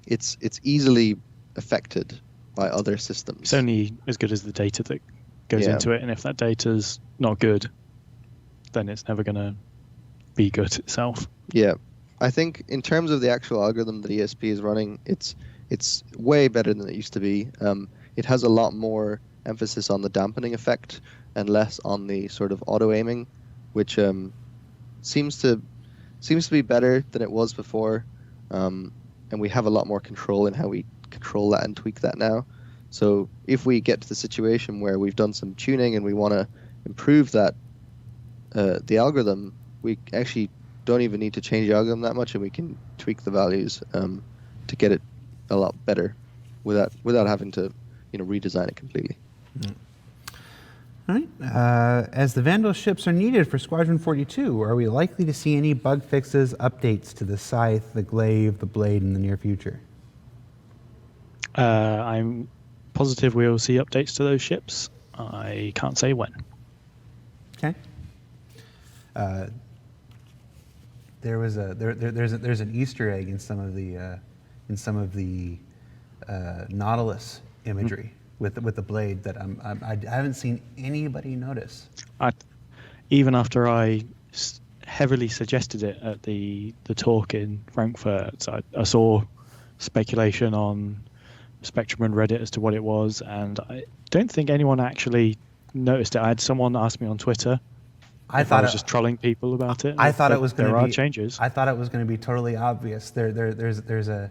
it's easily affected by other systems. It's only as good as the data that goes into it, and if that data's not good, then it's never going to be good itself. Yeah, I think in terms of the actual algorithm that ESP is running, it's way better than it used to be. It has a lot more emphasis on the dampening effect and less on the sort of auto aiming, which seems to be better than it was before. And we have a lot more control in how we control that and tweak that now. So if we get to the situation where we've done some tuning and we want to improve that, the algorithm, we actually don't even need to change the algorithm that much, and we can tweak the values to get it a lot better without having to redesign it completely. All right. As the Vandal ships are needed for Squadron 42, are we likely to see any bug fixes, updates to the Scythe, the Glaive, the Blade in the near future? I'm positive we'll see updates to those ships. I can't say when. Okay. There's an Easter egg in some of the Nautilus imagery with the blade that I haven't seen anybody notice. Even after I heavily suggested it at the talk in Frankfurt, I saw speculation on Spectrum and Reddit as to what it was, and I don't think anyone actually noticed it. I had someone ask me on Twitter. I was just trolling people about it. I thought it was going to be. There are changes. I thought it was going to be totally obvious. There's a.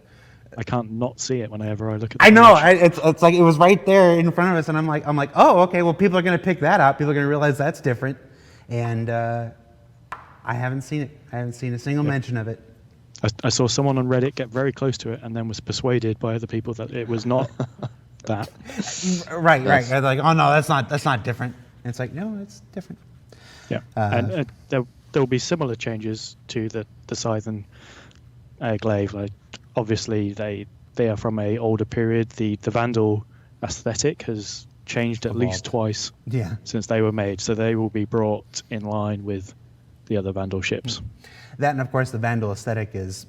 I can't not see it whenever I look at. I know. It's like it was right there in front of us, and I'm like, oh, okay. Well, people are going to pick that out. People are going to realize that's different, and I haven't seen it. I haven't seen a single mention of it. I saw someone on Reddit get very close to it, and then was persuaded by other people that it was not that. Right. They're like, oh no, that's not different. And it's like, no, it's different. Yeah, and there will be similar changes to the Scythe and Glaive. Like, obviously, they are from a older period. The Vandal aesthetic has changed at least twice since they were made, so they will be brought in line with the other Vandal ships. That, and of course, the Vandal aesthetic is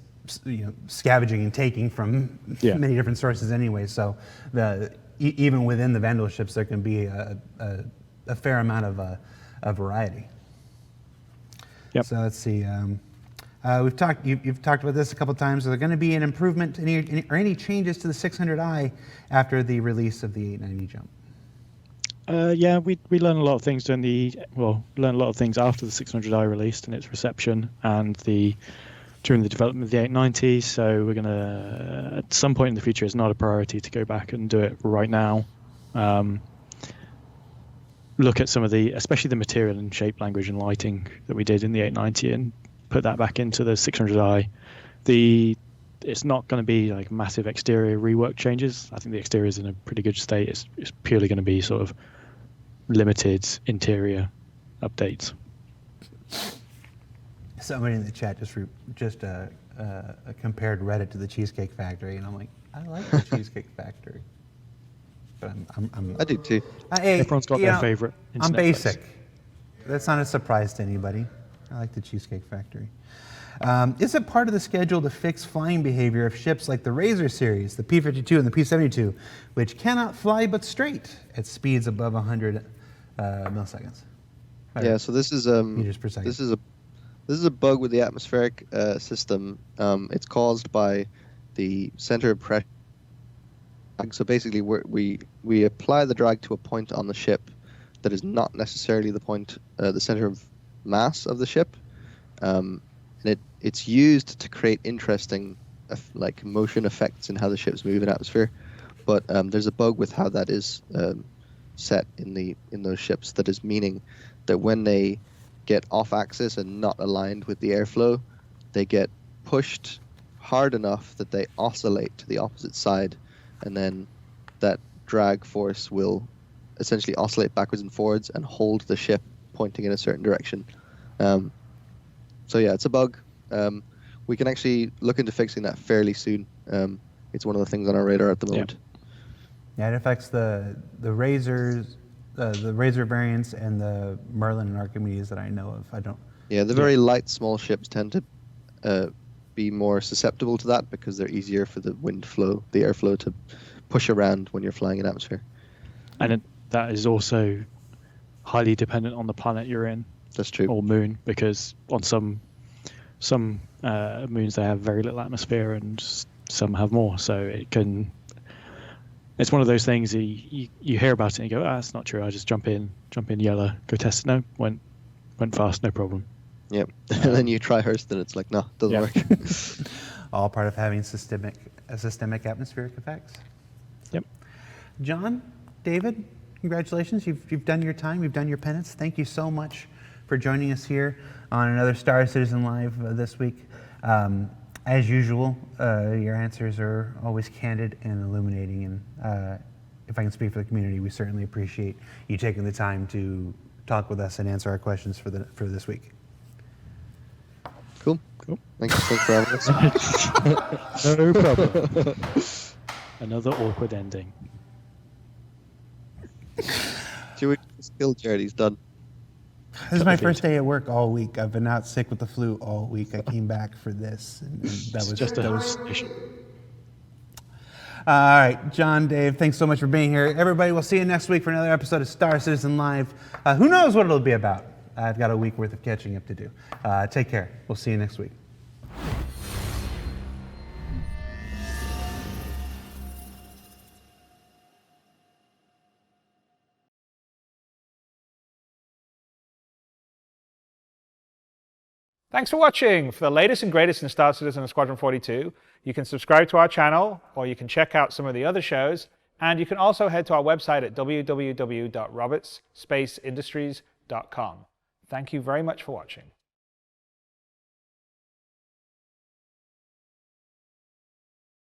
scavenging and taking from many different sources anyway. So even within the Vandal ships, there can be a fair amount of variety. Yep. So let's see. You've talked about this a couple times. Are there going to be an improvement or any changes to the 600i after the release of the 890 jump? Yeah, we learned a lot of things during learned a lot of things after the 600i released and its reception, and during the development of the 890. So we're gonna, at some point in the future, it's not a priority to go back and do it right now. Look at some of especially the material and shape language and lighting that we did in the 890 and put that back into the 600i. It's not going to be like massive exterior rework changes. I think the exterior is in a pretty good state. It's purely going to be sort of limited interior updates. Somebody in the chat just compared Reddit to the Cheesecake Factory, and I'm like, I like the Cheesecake Factory, but I do too. Everyone's got their favorite. I'm basic. That's not a surprise to anybody. I like the Cheesecake Factory. Is it part of the schedule to fix flying behavior of ships like the Razor series, the P-52 and the P-72, which cannot fly but straight at speeds above 100 milliseconds? Yeah, so this is meters per second. This is a bug with the atmospheric system. It's caused by the center of pressure. So basically, we apply the drag to a point on the ship that is not necessarily the point, the center of mass of the ship. And it's used to create interesting like motion effects in how the ships move in atmosphere, but there's a bug with how that is set in those ships, that is meaning that when they get off axis and not aligned with the airflow, they get pushed hard enough that they oscillate to the opposite side, and then that drag force will essentially oscillate backwards and forwards and hold the ship pointing in a certain direction. So yeah, it's a bug. We can actually look into fixing that fairly soon. It's one of the things on our radar at the moment. Yeah, it affects the Razors, the Razor variants, and the Merlin and Archimedes that I know of. Yeah, the very light, small ships tend to be more susceptible to that because they're easier for the airflow to push around when you're flying in atmosphere. And that is also highly dependent on the planet you're in. That's true. Or moon, because on some moons they have very little atmosphere and some have more. So it's one of those things you hear about it and you go, that's not true. I just jump in yellow, go test it. No, went fast, no problem. Yep. And then you try Hurst and it's like, no, doesn't work. All part of having systemic atmospheric effects. Yep. John, David, congratulations. You've done your time. You've done your penance. Thank you so much for joining us here on another Star Citizen Live this week. As usual, your answers are always candid and illuminating. And if I can speak for the community, we certainly appreciate you taking the time to talk with us and answer our questions for this week. Cool. Thanks for having us. No problem. Another awkward ending. Should we just kill Jared? He's done. This is my first day at work all week. I've been out sick with the flu all week. I came back for this. And that was issue. All right, John, Dave, thanks so much for being here. Everybody, we'll see you next week for another episode of Star Citizen Live. Who knows what it'll be about? I've got a week worth of catching up to do. Take care. We'll see you next week. Thanks for watching. For the latest and greatest in Star Citizen and Squadron 42, you can subscribe to our channel, or you can check out some of the other shows, and you can also head to our website at www.robertsspaceindustries.com. Thank you very much for watching.